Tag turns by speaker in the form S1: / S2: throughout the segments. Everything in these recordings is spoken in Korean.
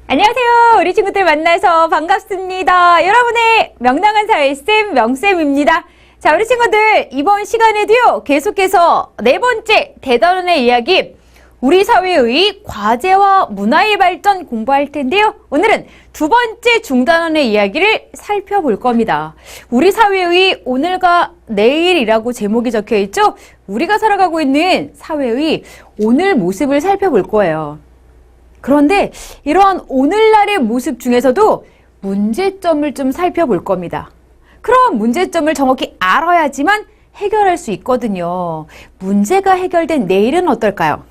S1: 안녕하세요. 우리 친구들 만나서 반갑습니다. 여러분의 명랑한 사회쌤 명쌤입니다. 자, 우리 친구들 이번 시간에도요. 계속해서 네 번째 대단원의 이야기 우리 사회의 과제와 문화의 발전 공부할 텐데요. 오늘은 두 번째 중단원의 이야기를 살펴볼 겁니다. 우리 사회의 오늘과 내일이라고 제목이 적혀 있죠. 우리가 살아가고 있는 사회의 오늘 모습을 살펴볼 거예요. 그런데 이러한 오늘날의 모습 중에서도 문제점을 좀 살펴볼 겁니다. 그런 문제점을 정확히 알아야지만 해결할 수 있거든요. 문제가 해결된 내일은 어떨까요?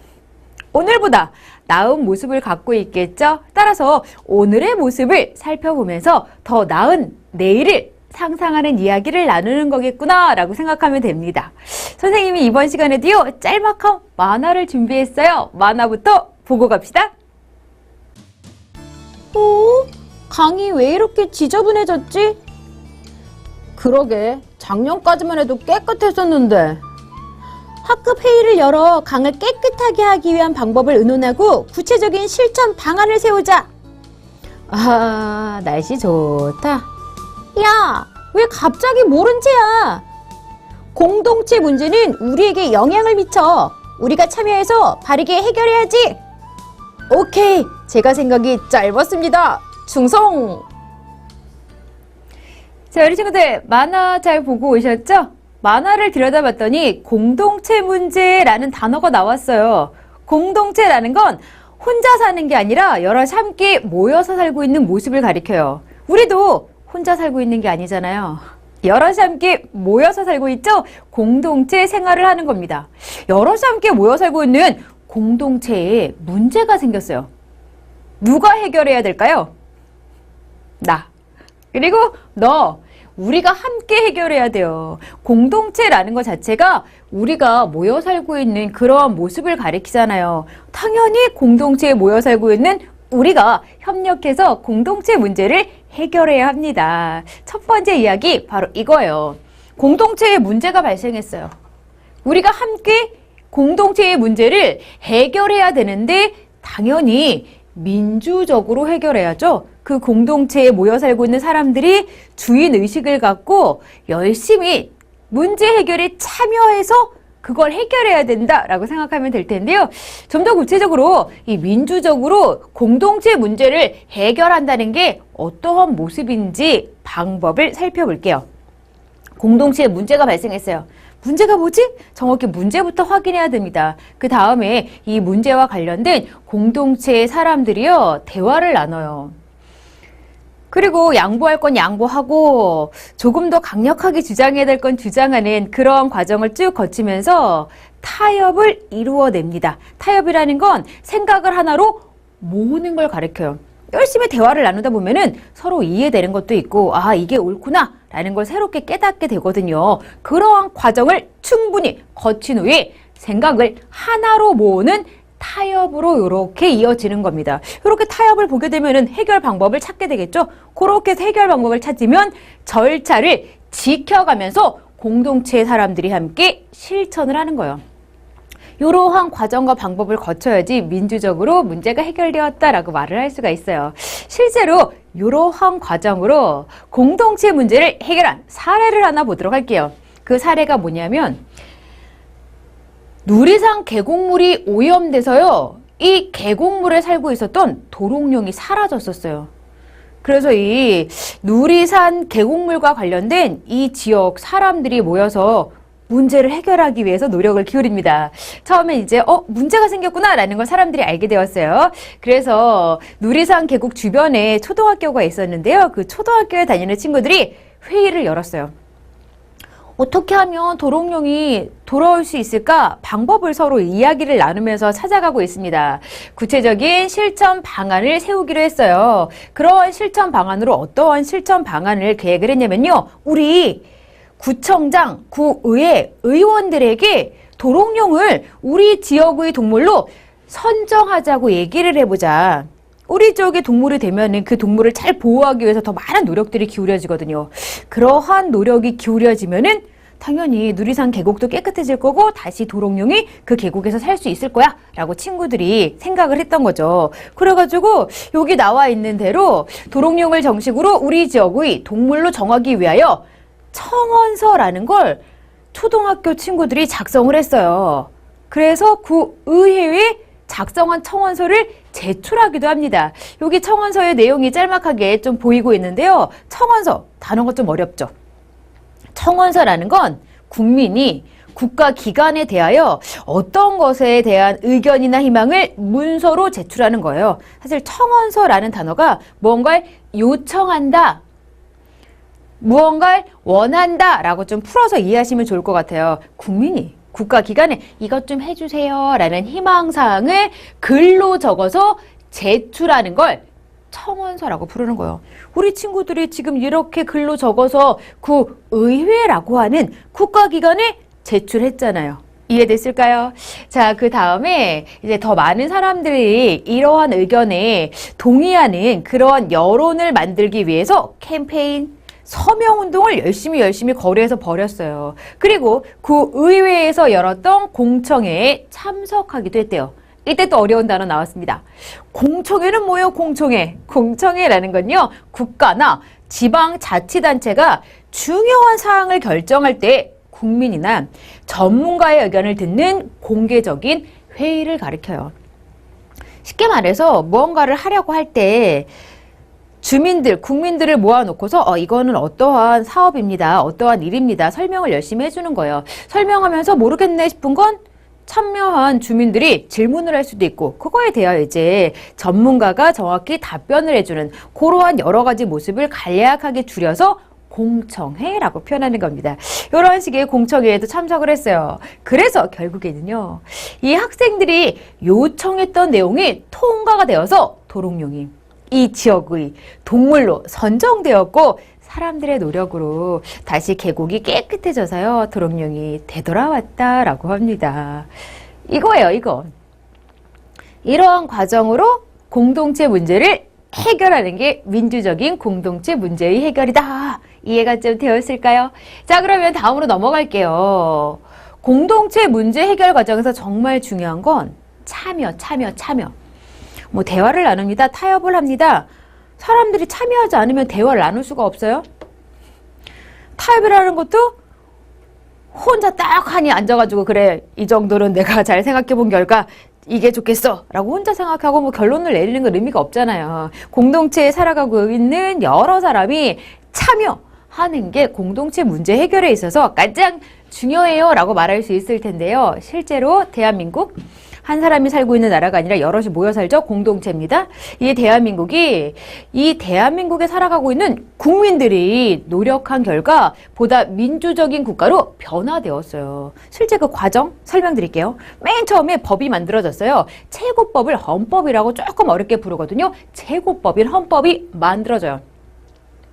S1: 오늘보다 나은 모습을 갖고 있겠죠? 따라서 오늘의 모습을 살펴보면서 더 나은 내일을 상상하는 이야기를 나누는 거겠구나 라고 생각하면 됩니다. 선생님이 이번 시간에도요. 짤막한 만화를 준비했어요. 만화부터 보고 갑시다. 강이 왜 이렇게 지저분해졌지? 그러게, 작년까지만 해도 깨끗했었는데. 학급 회의를 열어 강을 깨끗하게 하기 위한 방법을 의논하고 구체적인 실천 방안을 세우자. 아, 날씨 좋다. 야, 왜 갑자기 모른 체야? 공동체 문제는 우리에게 영향을 미쳐. 우리가 참여해서 바르게 해결해야지. 오케이, 제가 생각이 짧았습니다. 충성! 자, 우리 친구들 만화 잘 보고 오셨죠? 만화를 들여다봤더니 공동체 문제라는 단어가 나왔어요. 공동체라는 건 혼자 사는 게 아니라 여럿이 함께 모여서 살고 있는 모습을 가리켜요. 우리도 혼자 살고 있는 게 아니잖아요. 여럿이 함께 모여서 살고 있죠? 공동체 생활을 하는 겁니다. 여럿이 함께 모여 살고 있는 공동체에 문제가 생겼어요. 누가 해결해야 될까요? 나. 그리고 너. 우리가 함께 해결해야 돼요. 공동체라는 것 자체가 우리가 모여 살고 있는 그러한 모습을 가리키잖아요. 당연히 공동체에 모여 살고 있는 우리가 협력해서 공동체 문제를 해결해야 합니다. 첫 번째 이야기 바로 이거예요. 공동체에 문제가 발생했어요. 우리가 함께 공동체의 문제를 해결해야 되는데 당연히 민주적으로 해결해야죠. 그 공동체에 모여 살고 있는 사람들이 주인의식을 갖고 열심히 문제 해결에 참여해서 그걸 해결해야 된다라고 생각하면 될 텐데요. 좀 더 구체적으로 이 민주적으로 공동체 문제를 해결한다는 게 어떠한 모습인지 방법을 살펴볼게요. 공동체에 문제가 발생했어요. 문제가 뭐지? 정확히 문제부터 확인해야 됩니다. 그 다음에 이 문제와 관련된 공동체의 사람들이요, 대화를 나눠요. 그리고 양보할 건 양보하고 조금 더 강력하게 주장해야 될 건 주장하는 그런 과정을 쭉 거치면서 타협을 이루어냅니다. 타협이라는 건 생각을 하나로 모으는 걸 가리켜요. 열심히 대화를 나누다 보면은 서로 이해되는 것도 있고, 아, 이게 옳구나 라는 걸 새롭게 깨닫게 되거든요. 그러한 과정을 충분히 거친 후에 생각을 하나로 모으는 타협으로 이렇게 이어지는 겁니다. 이렇게 타협을 보게 되면은 해결 방법을 찾게 되겠죠. 그렇게 해서 해결 방법을 찾으면 절차를 지켜가면서 공동체의 사람들이 함께 실천을 하는 거예요. 이러한 과정과 방법을 거쳐야지 민주적으로 문제가 해결되었다라고 말을 할 수가 있어요. 실제로 이러한 과정으로 공동체 문제를 해결한 사례를 하나 보도록 할게요. 그 사례가 뭐냐면 누리산 계곡물이 오염돼서요. 이 계곡물에 살고 있었던 도롱뇽이 사라졌었어요. 그래서 이 누리산 계곡물과 관련된 이 지역 사람들이 모여서 문제를 해결하기 위해서 노력을 기울입니다. 처음에 이제 문제가 생겼구나 라는 걸 사람들이 알게 되었어요. 그래서 누리산 계곡 주변에 초등학교가 있었는데요. 그 초등학교에 다니는 친구들이 회의를 열었어요. 어떻게 하면 도롱뇽이 돌아올 수 있을까? 방법을 서로 이야기를 나누면서 찾아가고 있습니다. 구체적인 실천 방안을 세우기로 했어요. 그런 실천 방안으로 어떠한 실천 방안을 계획을 했냐면요. 우리 구청장, 구의회 의원들에게 도롱뇽을 우리 지역의 동물로 선정하자고 얘기를 해보자. 우리 지역의 동물이 되면은 그 동물을 잘 보호하기 위해서 더 많은 노력들이 기울여지거든요. 그러한 노력이 기울여지면은 당연히 누리산 계곡도 깨끗해질 거고 다시 도롱뇽이 그 계곡에서 살 수 있을 거야 라고 친구들이 생각을 했던 거죠. 그래가지고 여기 나와 있는 대로 도롱뇽을 정식으로 우리 지역의 동물로 정하기 위하여 청원서라는 걸 초등학교 친구들이 작성을 했어요. 그래서 그 의회에 작성한 청원서를 제출하기도 합니다. 여기 청원서의 내용이 짤막하게 좀 보이고 있는데요. 청원서, 단어가 좀 어렵죠. 청원서라는 건 국민이 국가기관에 대하여 어떤 것에 대한 의견이나 희망을 문서로 제출하는 거예요. 사실 청원서라는 단어가 무언가를 요청한다, 무언가를 원한다 라고 좀 풀어서 이해하시면 좋을 것 같아요. 국민이 국가기관에 이것 좀 해주세요 라는 희망사항을 글로 적어서 제출하는 걸 청원서라고 부르는 거예요. 우리 친구들이 지금 이렇게 글로 적어서 그 의회라고 하는 국가기관에 제출했잖아요. 이해됐을까요? 자, 그 다음에 이제 더 많은 사람들이 이러한 의견에 동의하는 그런 여론을 만들기 위해서 캠페인, 서명운동을 열심히 거리에서 벌였어요. 그리고 그 의회에서 열었던 공청회에 참석하기도 했대요. 이때 또 어려운 단어 나왔습니다. 공청회는 뭐예요? 공청회. 공청회라는 건요, 국가나 지방자치단체가 중요한 사항을 결정할 때 국민이나 전문가의 의견을 듣는 공개적인 회의를 가리켜요. 쉽게 말해서 무언가를 하려고 할 때 주민들, 국민들을 모아놓고서 이거는 어떠한 사업입니다. 어떠한 일입니다. 설명을 열심히 해주는 거예요. 설명하면서 모르겠네 싶은 건 참여한 주민들이 질문을 할 수도 있고 그거에 대하여 이제 전문가가 정확히 답변을 해주는 그러한 여러 가지 모습을 간략하게 줄여서 공청회라고 표현하는 겁니다. 이런 식의 공청회에도 참석을 했어요. 그래서 결국에는요, 이 학생들이 요청했던 내용이 통과가 되어서 도롱뇽이 이 지역의 동물로 선정되었고 사람들의 노력으로 다시 계곡이 깨끗해져서요, 도롱뇽이 되돌아왔다라고 합니다. 이거예요, 이거. 이러한 과정으로 공동체 문제를 해결하는 게 민주적인 공동체 문제의 해결이다. 이해가 좀 되었을까요? 자, 그러면 다음으로 넘어갈게요. 공동체 문제 해결 과정에서 정말 중요한 건 참여. 뭐 대화를 나눕니다. 타협을 합니다. 사람들이 참여하지 않으면 대화를 나눌 수가 없어요. 타협이라는 것도 혼자 딱하니 앉아가지고 그래, 이 정도는 내가 잘 생각해본 결과 이게 좋겠어 라고 혼자 생각하고 뭐 결론을 내리는 건 의미가 없잖아요. 공동체에 살아가고 있는 여러 사람이 참여하는 게 공동체 문제 해결에 있어서 가장 중요해요 라고 말할 수 있을 텐데요. 실제로 대한민국, 한 사람이 살고 있는 나라가 아니라 여럿이 모여 살죠. 공동체입니다. 이 대한민국에 살아가고 있는 국민들이 노력한 결과 보다 민주적인 국가로 변화되었어요. 실제 그 과정 설명드릴게요. 맨 처음에 법이 만들어졌어요. 최고법을 헌법이라고 조금 어렵게 부르거든요. 최고법인 헌법이 만들어져요.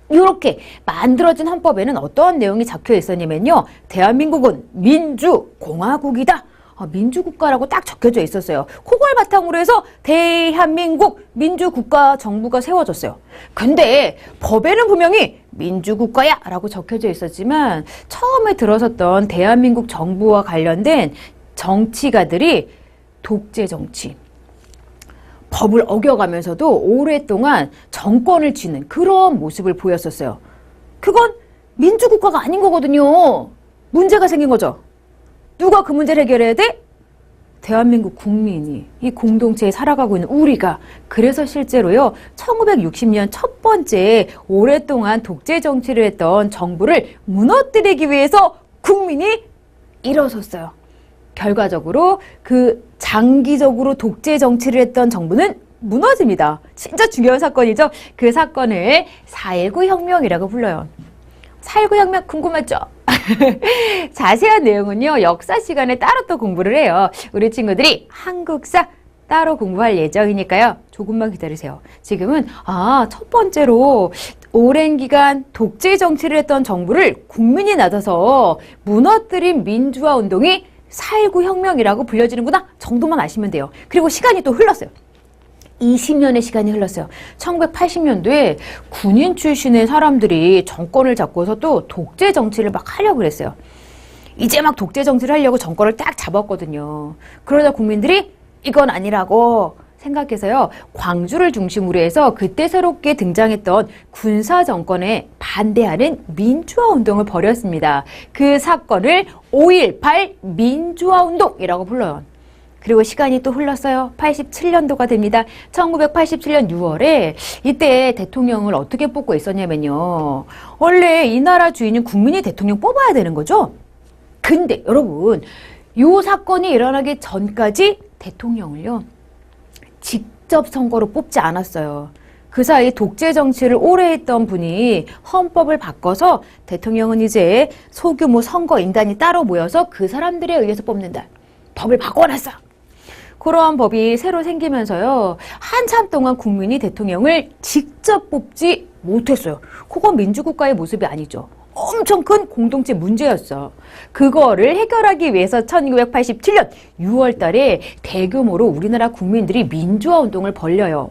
S1: 이렇게 만들어진 헌법에는 어떤 내용이 적혀 있었냐면요. 대한민국은 민주공화국이다. 민주국가라고 딱 적혀져 있었어요. 그걸 바탕으로 해서 대한민국 민주국가 정부가 세워졌어요. 근데 법에는 분명히 민주국가야 라고 적혀져 있었지만 처음에 들어섰던 대한민국 정부와 관련된 정치가들이 독재 정치, 법을 어겨가면서도 오랫동안 정권을 쥐는 그런 모습을 보였었어요. 그건 민주국가가 아닌 거거든요. 문제가 생긴 거죠. 누가 그 문제를 해결해야 돼? 대한민국 국민이, 이 공동체에 살아가고 있는 우리가. 그래서 실제로요, 1960년 첫 번째 오랫동안 독재 정치를 했던 정부를 무너뜨리기 위해서 국민이 일어섰어요. 결과적으로 그 장기적으로 독재 정치를 했던 정부는 무너집니다. 진짜 중요한 사건이죠. 그 사건을 4.19 혁명이라고 불러요. 4.19 혁명 궁금하죠? 자세한 내용은요, 역사 시간에 따로 또 공부를 해요. 우리 친구들이 한국사 따로 공부할 예정이니까요. 조금만 기다리세요. 지금은 첫 번째로 오랜 기간 독재 정치를 했던 정부를 국민이 나서서 무너뜨린 민주화 운동이 4.19 혁명이라고 불려지는구나 정도만 아시면 돼요. 그리고 시간이 또 흘렀어요. 20년의 시간이 흘렀어요. 1980년도에 군인 출신의 사람들이 정권을 잡고서 또 독재 정치를 막 하려고 그랬어요. 이제 막 독재 정치를 하려고 정권을 딱 잡았거든요. 그러다 국민들이 이건 아니라고 생각해서요. 광주를 중심으로 해서 그때 새롭게 등장했던 군사 정권에 반대하는 민주화 운동을 벌였습니다. 그 사건을 5.18 민주화 운동이라고 불러요. 그리고 시간이 또 흘렀어요. 87년도가 됩니다. 1987년 6월에 이때 대통령을 어떻게 뽑고 있었냐면요. 원래 이 나라 주인은 국민이 대통령 뽑아야 되는 거죠. 근데 여러분, 이 사건이 일어나기 전까지 대통령을요. 직접 선거로 뽑지 않았어요. 그 사이 독재 정치를 오래 했던 분이 헌법을 바꿔서 대통령은 이제 소규모 선거인단이 따로 모여서 그 사람들에 의해서 뽑는다. 법을 바꿔놨어. 그러한 법이 새로 생기면서요. 한참 동안 국민이 대통령을 직접 뽑지 못했어요. 그건 민주국가의 모습이 아니죠. 엄청 큰 공동체 문제였어. 그거를 해결하기 위해서 1987년 6월 달에 대규모로 우리나라 국민들이 민주화 운동을 벌려요.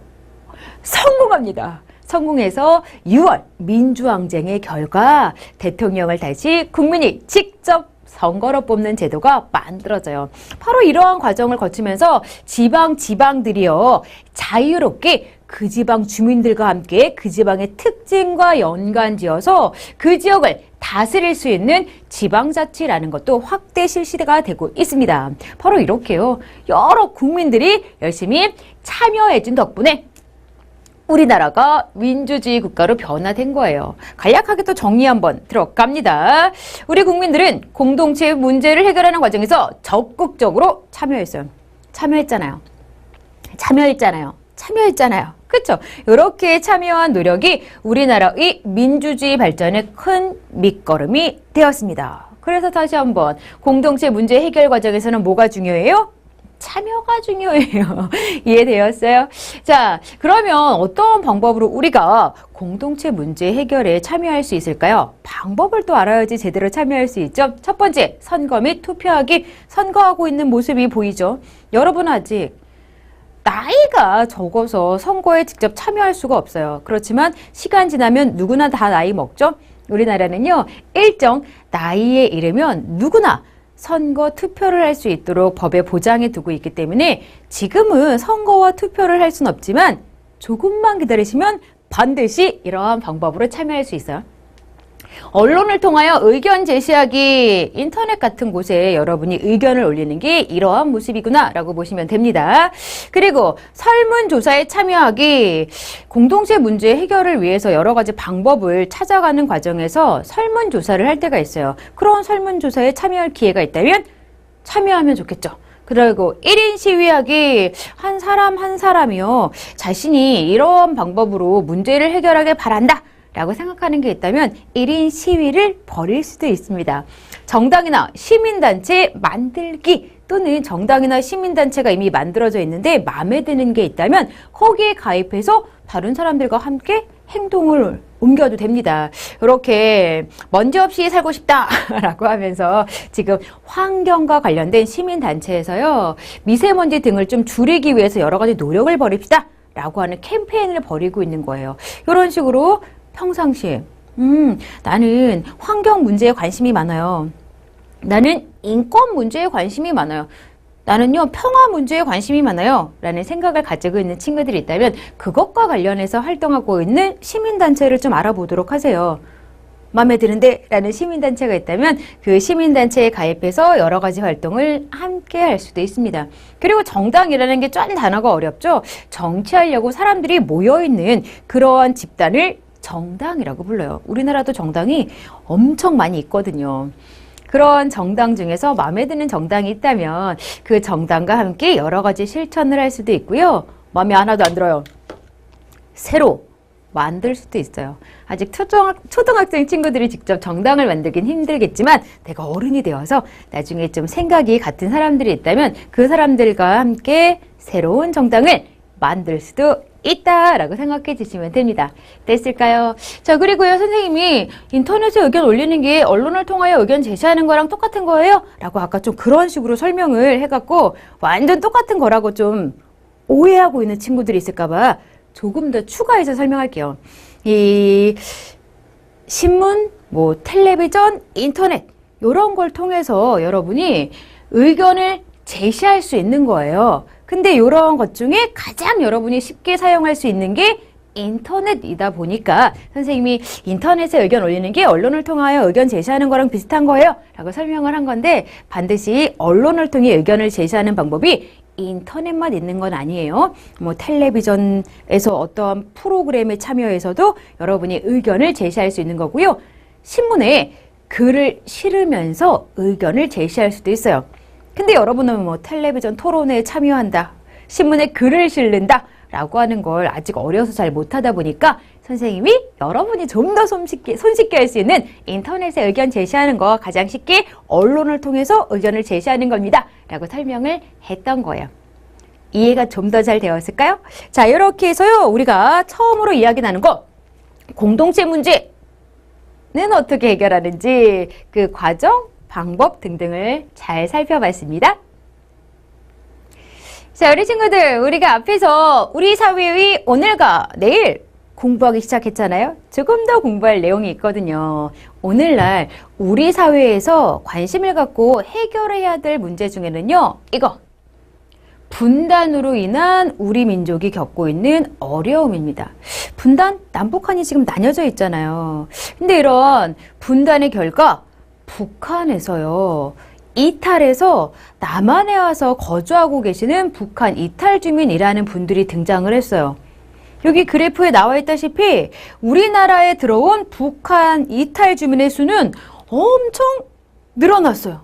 S1: 성공합니다. 성공해서 6월 민주항쟁의 결과 대통령을 다시 국민이 직접 선거로 뽑는 제도가 만들어져요. 바로 이러한 과정을 거치면서 지방들이요. 자유롭게 그 지방 주민들과 함께 그 지방의 특징과 연관지어서 그 지역을 다스릴 수 있는 지방자치라는 것도 확대 실시가 되고 있습니다. 바로 이렇게요. 여러 국민들이 열심히 참여해준 덕분에 우리나라가 민주주의 국가로 변화된 거예요. 간략하게 또 정리 한번 들어갑니다. 우리 국민들은 공동체 문제를 해결하는 과정에서 적극적으로 참여했어요. 참여했잖아요. 그렇죠? 이렇게 참여한 노력이 우리나라의 민주주의 발전에 큰 밑거름이 되었습니다. 그래서 다시 한번 공동체 문제 해결 과정에서는 뭐가 중요해요? 참여가 중요해요. 이해되었어요? 자, 그러면 어떤 방법으로 우리가 공동체 문제 해결에 참여할 수 있을까요? 방법을 또 알아야지 제대로 참여할 수 있죠. 첫 번째, 선거 및 투표하기. 선거하고 있는 모습이 보이죠. 여러분 아직 나이가 적어서 선거에 직접 참여할 수가 없어요. 그렇지만 시간 지나면 누구나 다 나이 먹죠. 우리나라는요, 일정 나이에 이르면 누구나 선거 투표를 할 수 있도록 법에 보장해 두고 있기 때문에 지금은 선거와 투표를 할 수는 없지만 조금만 기다리시면 반드시 이러한 방법으로 참여할 수 있어요. 언론을 통하여 의견 제시하기. 인터넷 같은 곳에 여러분이 의견을 올리는 게 이러한 모습이구나 라고 보시면 됩니다. 그리고 설문조사에 참여하기. 공동체 문제 해결을 위해서 여러 가지 방법을 찾아가는 과정에서 설문조사를 할 때가 있어요. 그런 설문조사에 참여할 기회가 있다면 참여하면 좋겠죠. 그리고 1인 시위하기. 한 사람 한 사람이요. 자신이 이러한 방법으로 문제를 해결하길 바란다 라고 생각하는 게 있다면 1인 시위를 벌일 수도 있습니다. 정당이나 시민단체 만들기, 또는 정당이나 시민단체가 이미 만들어져 있는데 마음에 드는 게 있다면 거기에 가입해서 다른 사람들과 함께 행동을 옮겨도 됩니다. 이렇게 먼지 없이 살고 싶다라고 하면서 지금 환경과 관련된 시민단체에서요. 미세먼지 등을 좀 줄이기 위해서 여러 가지 노력을 벌입시다 라고 하는 캠페인을 벌이고 있는 거예요. 이런 식으로 평상시에 나는 환경 문제에 관심이 많아요. 나는 인권 문제에 관심이 많아요. 나는요, 평화 문제에 관심이 많아요. 라는 생각을 가지고 있는 친구들이 있다면 그것과 관련해서 활동하고 있는 시민단체를 좀 알아보도록 하세요. 마음에 드는데? 라는 시민단체가 있다면 그 시민단체에 가입해서 여러 가지 활동을 함께 할 수도 있습니다. 그리고 정당이라는 게 짠 단어가 어렵죠? 정치하려고 사람들이 모여있는 그러한 집단을 정당이라고 불러요. 우리나라도 정당이 엄청 많이 있거든요. 그런 정당 중에서 마음에 드는 정당이 있다면 그 정당과 함께 여러 가지 실천을 할 수도 있고요. 마음에 하나도 안 들어요. 새로 만들 수도 있어요. 아직 초등학생 친구들이 직접 정당을 만들긴 힘들겠지만 내가 어른이 되어서 나중에 좀 생각이 같은 사람들이 있다면 그 사람들과 함께 새로운 정당을 만들 수도 있다라고 생각해 주시면 됩니다. 됐을까요? 자, 그리고요, 선생님이 인터넷에 의견 올리는 게 언론을 통하여 의견 제시하는 거랑 똑같은 거예요? 라고 아까 좀 그런 식으로 설명을 해갖고 완전 똑같은 거라고 좀 오해하고 있는 친구들이 있을까봐 조금 더 추가해서 설명할게요. 이 신문, 텔레비전, 인터넷 이런 걸 통해서 여러분이 의견을 제시할 수 있는 거예요. 근데 이런 것 중에 가장 여러분이 쉽게 사용할 수 있는 게 인터넷이다 보니까 선생님이 인터넷에 의견 올리는 게 언론을 통하여 의견 제시하는 거랑 비슷한 거예요 라고 설명을 한 건데, 반드시 언론을 통해 의견을 제시하는 방법이 인터넷만 있는 건 아니에요. 뭐 텔레비전에서 어떠한 프로그램에 참여해서도 여러분이 의견을 제시할 수 있는 거고요. 신문에 글을 실으면서 의견을 제시할 수도 있어요. 근데 여러분은 뭐 텔레비전 토론회에 참여한다, 신문에 글을 실는다 라고 하는 걸 아직 어려서 잘 못하다 보니까 선생님이 여러분이 좀 더 손쉽게 할 수 있는 인터넷에 의견 제시하는 거 가장 쉽게 언론을 통해서 의견을 제시하는 겁니다 라고 설명을 했던 거예요. 이해가 좀 더 잘 되었을까요? 자, 이렇게 해서요, 우리가 처음으로 이야기 나눈 거 공동체 문제는 어떻게 해결하는지 그 과정, 방법 등등을 잘 살펴봤습니다. 자, 우리 친구들, 우리가 앞에서 우리 사회의 오늘과 내일 공부하기 시작했잖아요. 조금 더 공부할 내용이 있거든요. 오늘날 우리 사회에서 관심을 갖고 해결해야 될 문제 중에는요, 이거 분단으로 인한 우리 민족이 겪고 있는 어려움입니다. 분단, 남북한이 지금 나뉘어져 있잖아요. 근데 이런 분단의 결과 북한에서요, 이탈해서 남한에 와서 거주하고 계시는 북한 이탈 주민이라는 분들이 등장을 했어요. 여기 그래프에 나와 있다시피 우리나라에 들어온 북한 이탈 주민의 수는 엄청 늘어났어요.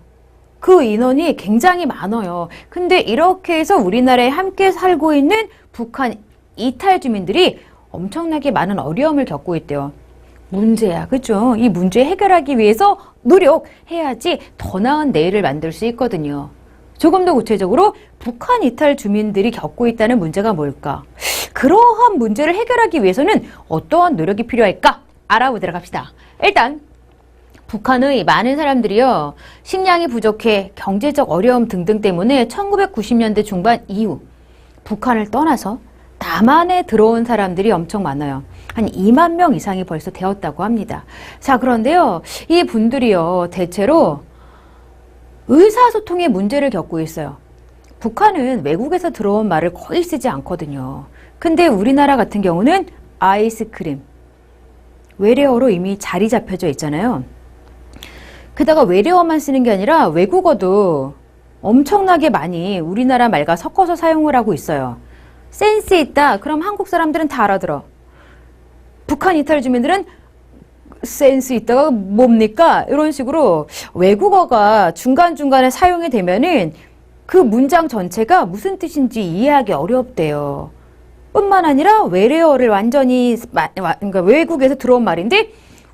S1: 그 인원이 굉장히 많아요. 근데 이렇게 해서 우리나라에 함께 살고 있는 북한 이탈 주민들이 엄청나게 많은 어려움을 겪고 있대요. 문제야, 그죠? 이 문제 해결하기 위해서 노력해야지 더 나은 내일을 만들 수 있거든요. 조금 더 구체적으로 북한 이탈 주민들이 겪고 있다는 문제가 뭘까? 그러한 문제를 해결하기 위해서는 어떠한 노력이 필요할까? 알아보도록 합시다. 일단 북한의 많은 사람들이요, 식량이 부족해 경제적 어려움 등등 때문에 1990년대 중반 이후 북한을 떠나서 남한에 들어온 사람들이 엄청 많아요. 한 2만 명 이상이 벌써 되었다고 합니다. 자, 그런데요, 이 분들이요, 대체로 의사소통의 문제를 겪고 있어요. 북한은 외국에서 들어온 말을 거의 쓰지 않거든요. 근데 우리나라 같은 경우는 아이스크림, 외래어로 이미 자리 잡혀져 있잖아요. 게다가 외래어만 쓰는 게 아니라 외국어도 엄청나게 많이 우리나라 말과 섞어서 사용을 하고 있어요. 센스 있다, 그럼 한국 사람들은 다 알아들어. 북한 이탈 주민들은 센스 있다가 뭡니까? 이런 식으로 외국어가 중간중간에 사용이 되면은 그 문장 전체가 무슨 뜻인지 이해하기 어렵대요. 뿐만 아니라 외래어를 완전히, 그러니까 외국에서 들어온 말인데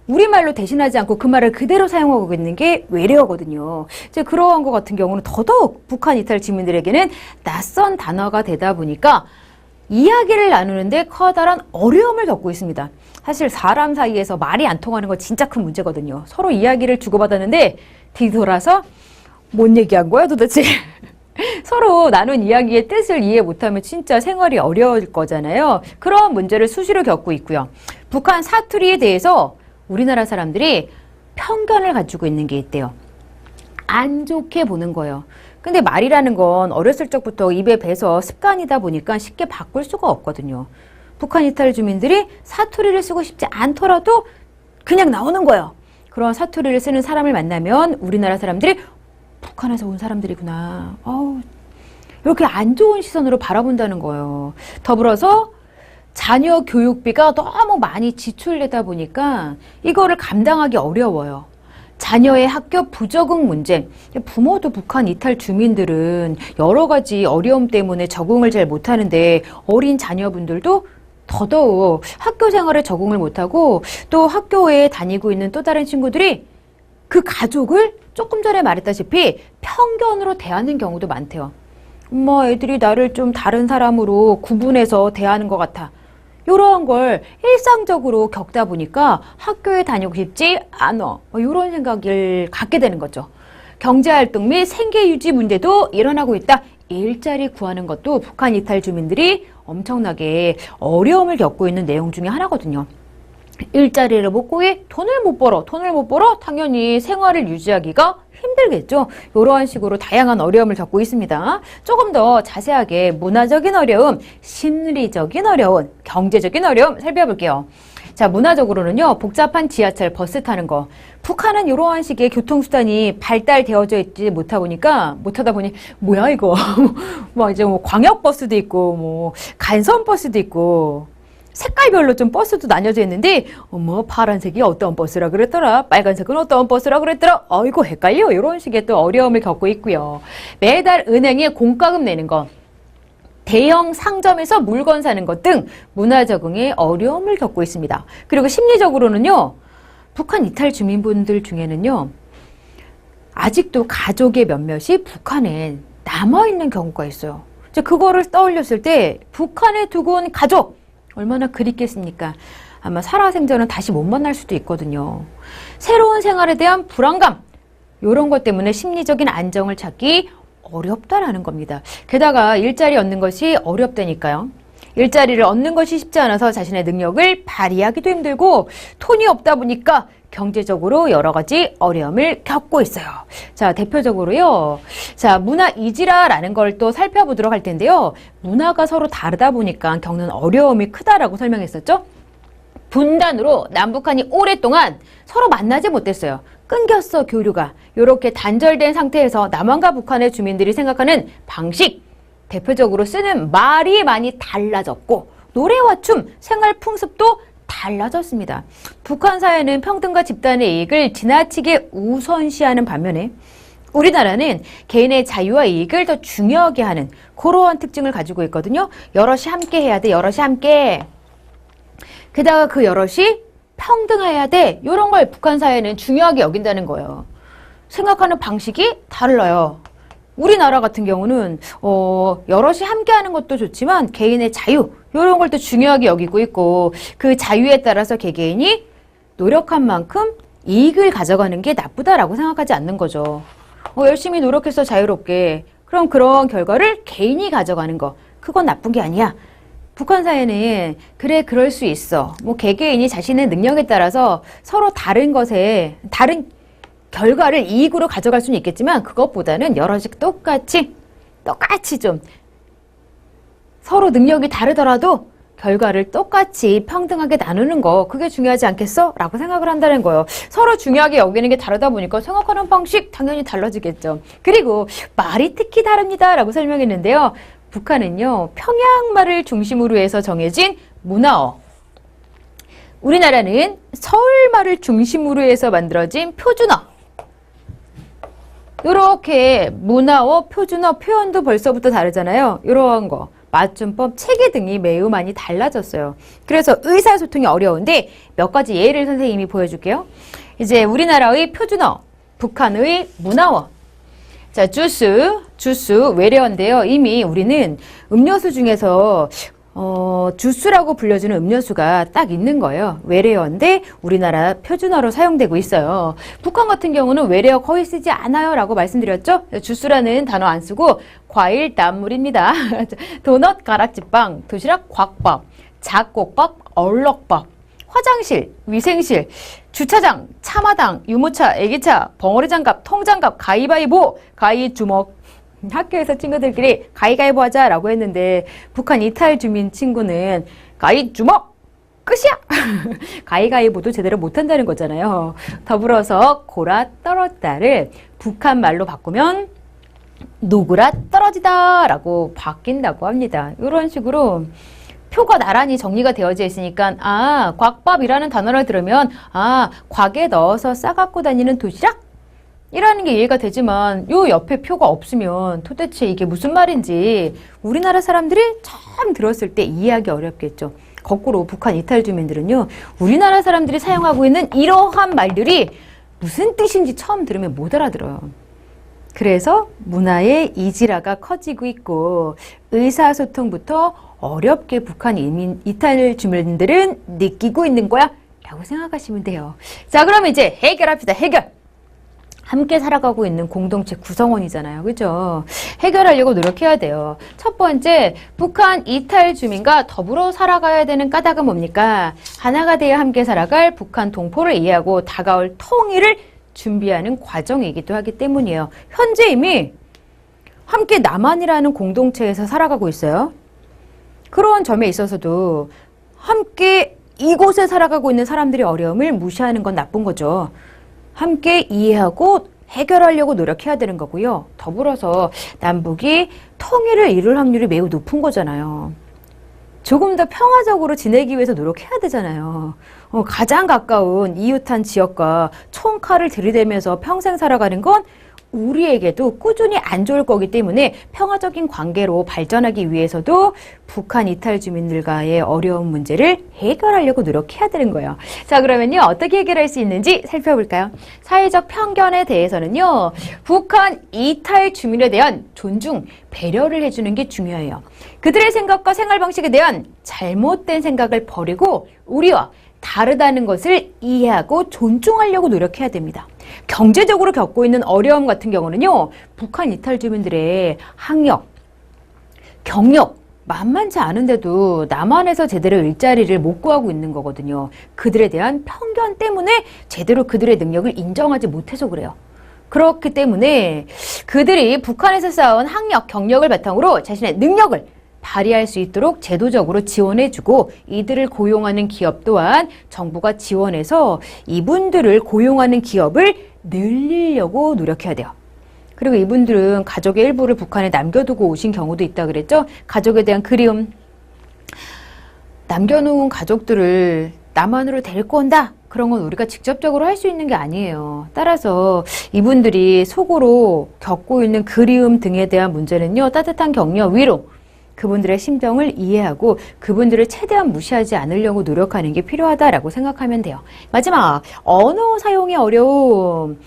S1: 우리말로 대신하지 않고 그 말을 그대로 사용하고 있는 게 외래어거든요. 이제 그러한 것 같은 경우는 더더욱 북한 이탈 주민들에게는 낯선 단어가 되다 보니까 이야기를 나누는데 커다란 어려움을 겪고 있습니다. 사실 사람 사이에서 말이 안 통하는 건 진짜 큰 문제거든요. 서로 이야기를 주고받았는데 뒤돌아서 뭔 얘기한 거야 도대체? 서로 나눈 이야기의 뜻을 이해 못하면 진짜 생활이 어려울 거잖아요. 그런 문제를 수시로 겪고 있고요. 북한 사투리에 대해서 우리나라 사람들이 편견을 가지고 있는 게 있대요. 안 좋게 보는 거예요. 근데 말이라는 건 어렸을 적부터 입에 배서 습관이다 보니까 쉽게 바꿀 수가 없거든요. 북한 이탈 주민들이 사투리를 쓰고 싶지 않더라도 그냥 나오는 거예요. 그런 사투리를 쓰는 사람을 만나면 우리나라 사람들이 북한에서 온 사람들이구나, 이렇게 안 좋은 시선으로 바라본다는 거예요. 더불어서 자녀 교육비가 너무 많이 지출되다 보니까 이거를 감당하기 어려워요. 자녀의 학교 부적응 문제, 부모도 북한 이탈 주민들은 여러 가지 어려움 때문에 적응을 잘 못하는데 어린 자녀분들도 더더욱 학교 생활에 적응을 못하고 또 학교에 다니고 있는 또 다른 친구들이 그 가족을 조금 전에 말했다시피 편견으로 대하는 경우도 많대요. 엄마, 애들이 나를 좀 다른 사람으로 구분해서 대하는 것 같아. 이러한 걸 일상적으로 겪다 보니까 학교에 다니고 싶지 않아, 이런 생각을 갖게 되는 거죠. 경제활동 및 생계유지 문제도 일어나고 있다. 일자리 구하는 것도 북한 이탈 주민들이 엄청나게 어려움을 겪고 있는 내용 중에 하나거든요. 일자리를 못 구해 돈을 못 벌어 당연히 생활을 유지하기가 힘들겠죠. 이러한 식으로 다양한 어려움을 겪고 있습니다. 조금 더 자세하게 문화적인 어려움, 심리적인 어려움, 경제적인 어려움 살펴볼게요. 자, 문화적으로는요, 복잡한 지하철, 버스 타는 거. 북한은 이러한 식의 교통수단이 발달되어져 있지 못하다 보니, 뭐야, 이거. 뭐, 이제 뭐, 광역버스도 있고, 뭐, 간선버스도 있고, 색깔별로 좀 버스도 나뉘어져 있는데, 어머, 파란색이 어떤 버스라 그랬더라, 빨간색은 어떤 버스라 그랬더라, 어이구, 헷갈려. 이런 식의 또 어려움을 겪고 있고요. 매달 은행에 공과금 내는 거. 대형 상점에서 물건 사는 것 등 문화 적응에 어려움을 겪고 있습니다. 그리고 심리적으로는요, 북한 이탈 주민분들 중에는요, 아직도 가족의 몇몇이 북한에 남아있는 경우가 있어요. 그거를 떠올렸을 때 북한에 두고 온 가족 얼마나 그립겠습니까? 아마 살아생전은 다시 못 만날 수도 있거든요. 새로운 생활에 대한 불안감, 이런 것 때문에 심리적인 안정을 찾기 어렵다라는 겁니다. 게다가 일자리 얻는 것이 어렵다니까요. 일자리를 얻는 것이 쉽지 않아서 자신의 능력을 발휘하기도 힘들고 돈이 없다 보니까 경제적으로 여러 가지 어려움을 겪고 있어요. 자, 대표적으로요. 자, 문화 이지라라는 걸 또 살펴보도록 할 텐데요. 문화가 서로 다르다 보니까 겪는 어려움이 크다라고 설명했었죠. 분단으로 남북한이 오랫동안 서로 만나지 못했어요. 끊겼어, 교류가. 이렇게 단절된 상태에서 남한과 북한의 주민들이 생각하는 방식, 대표적으로 쓰는 말이 많이 달라졌고 노래와 춤, 생활 풍습도 달라졌습니다. 북한 사회는 평등과 집단의 이익을 지나치게 우선시하는 반면에 우리나라는 개인의 자유와 이익을 더 중요하게 하는 그러한 특징을 가지고 있거든요. 여럿이 함께 해야 돼, 여럿이 함께. 게다가 그 여럿이 평등해야 돼. 이런 걸 북한 사회는 중요하게 여긴다는 거예요. 생각하는 방식이 달라요. 우리나라 같은 경우는 여럿이 함께하는 것도 좋지만 개인의 자유 이런 걸 또 중요하게 여기고 있고 그 자유에 따라서 개개인이 노력한 만큼 이익을 가져가는 게 나쁘다라고 생각하지 않는 거죠. 열심히 노력해서 자유롭게 그럼 그런 결과를 개인이 가져가는 거 그건 나쁜 게 아니야. 북한 사회는 그래 그럴 수 있어. 뭐 개개인이 자신의 능력에 따라서 서로 다른 것에 다른 결과를 이익으로 가져갈 수는 있겠지만 그것보다는 여럿이 똑같이 좀 서로 능력이 다르더라도 결과를 똑같이 평등하게 나누는 거 그게 중요하지 않겠어? 라고 생각을 한다는 거예요. 서로 중요하게 여기는 게 다르다 보니까 생각하는 방식 당연히 달라지겠죠. 그리고 말이 특히 다릅니다 라고 설명했는데요. 북한은요, 평양말을 중심으로 해서 정해진 문화어. 우리나라는 서울말을 중심으로 해서 만들어진 표준어. 이렇게 문화어, 표준어, 표현도 벌써부터 다르잖아요. 이러한 거. 맞춤법, 체계 등이 매우 많이 달라졌어요. 그래서 의사소통이 어려운데 몇 가지 예를 선생님이 보여줄게요. 이제 우리나라의 표준어, 북한의 문화어. 자, 주스, 외래어인데요. 이미 우리는 음료수 중에서 주스라고 불려주는 음료수가 딱 있는 거예요. 외래어인데 우리나라 표준어로 사용되고 있어요. 북한 같은 경우는 외래어 거의 쓰지 않아요 라고 말씀드렸죠. 주스라는 단어 안 쓰고 과일, 단물입니다. 도넛, 가락지빵, 도시락, 곽밥, 잡곡밥, 얼럭밥, 화장실, 위생실, 주차장, 차마당, 유모차, 애기차, 벙어리장갑, 통장갑, 가위바위보, 가위주먹. 학교에서 친구들끼리 가위가위보 하자 라고 했는데 북한 이탈 주민 친구는 가위주먹! 끝이야! 가위가위보도 제대로 못한다는 거잖아요. 더불어서 고라 떨었다를 북한 말로 바꾸면 노그라 떨어지다 라고 바뀐다고 합니다. 이런 식으로 표가 나란히 정리가 되어져 있으니까 곽밥이라는 단어를 들으면 곽에 넣어서 싸갖고 다니는 도시락? 이라는 게 이해가 되지만 요 옆에 표가 없으면 도대체 이게 무슨 말인지 우리나라 사람들이 처음 들었을 때 이해하기 어렵겠죠. 거꾸로 북한 이탈 주민들은요. 우리나라 사람들이 사용하고 있는 이러한 말들이 무슨 뜻인지 처음 들으면 못 알아들어요. 그래서 문화의 이지라가 커지고 있고 의사소통부터 어렵게 북한 이탈 주민들은 느끼고 있는 거야 라고 생각하시면 돼요. 자, 그럼 이제 해결합시다. 해결. 함께 살아가고 있는 공동체 구성원이잖아요. 그죠? 해결하려고 노력해야 돼요. 첫 번째, 북한 이탈 주민과 더불어 살아가야 되는 까닭은 뭡니까? 하나가 되어 함께 살아갈 북한 동포를 이해하고 다가올 통일을 준비하는 과정이기도 하기 때문이에요. 현재 이미 함께 남한이라는 공동체에서 살아가고 있어요. 그런 점에 있어서도 함께 이곳에 살아가고 있는 사람들의 어려움을 무시하는 건 나쁜 거죠. 함께 이해하고 해결하려고 노력해야 되는 거고요. 더불어서 남북이 통일을 이룰 확률이 매우 높은 거잖아요. 조금 더 평화적으로 지내기 위해서 노력해야 되잖아요. 가장 가까운 이웃한 지역과 총칼을 들이대면서 평생 살아가는 건 우리에게도 꾸준히 안 좋을 거기 때문에 평화적인 관계로 발전하기 위해서도 북한 이탈 주민들과의 어려운 문제를 해결하려고 노력해야 되는 거예요. 자, 그러면요, 어떻게 해결할 수 있는지 살펴볼까요? 사회적 편견에 대해서는요, 북한 이탈 주민에 대한 존중, 배려를 해주는 게 중요해요. 그들의 생각과 생활 방식에 대한 잘못된 생각을 버리고 우리와 다르다는 것을 이해하고 존중하려고 노력해야 됩니다. 경제적으로 겪고 있는 어려움 같은 경우는요, 북한 이탈 주민들의 학력, 경력 만만치 않은데도 남한에서 제대로 일자리를 못 구하고 있는 거거든요. 그들에 대한 편견 때문에 제대로 그들의 능력을 인정하지 못해서 그래요. 그렇기 때문에 그들이 북한에서 쌓은 학력, 경력을 바탕으로 자신의 능력을 발휘할 수 있도록 제도적으로 지원해주고 이들을 고용하는 기업 또한 정부가 지원해서 이분들을 고용하는 기업을 늘리려고 노력해야 돼요. 그리고 이분들은 가족의 일부를 북한에 남겨두고 오신 경우도 있다 그랬죠. 가족에 대한 그리움, 남겨놓은 가족들을 남한으로 데리고 온다. 그런 건 우리가 직접적으로 할 수 있는 게 아니에요. 따라서 이분들이 속으로 겪고 있는 그리움 등에 대한 문제는요, 따뜻한 격려, 위로, 그분들의 심정을 이해하고 그분들을 최대한 무시하지 않으려고 노력하는 게 필요하다라고 생각하면 돼요. 마지막, 언어 사용의 어려움.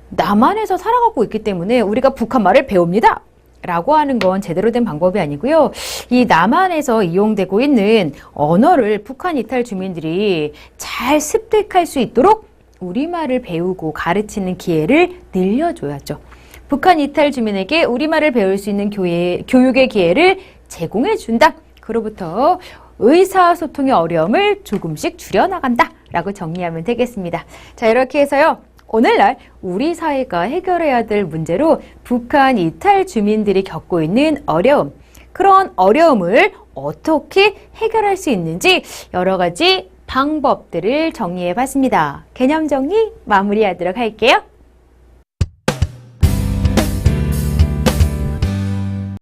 S1: 남한에서 살아가고 있기 때문에 우리가 북한말을 배웁니다. 라고 하는 건 제대로 된 방법이 아니고요. 이 남한에서 이용되고 있는 언어를 북한 이탈 주민들이 잘 습득할 수 있도록 우리말을 배우고 가르치는 기회를 늘려줘야죠. 북한 이탈 주민에게 우리말을 배울 수 있는 교육의 기회를 제공해 준다. 그로부터 의사소통의 어려움을 조금씩 줄여나간다. 라고 정리하면 되겠습니다. 자, 이렇게 해서요. 오늘날 우리 사회가 해결해야 될 문제로 북한 이탈 주민들이 겪고 있는 어려움, 그런 어려움을 어떻게 해결할 수 있는지 여러 가지 방법들을 정리해 봤습니다. 개념 정리 마무리하도록 할게요.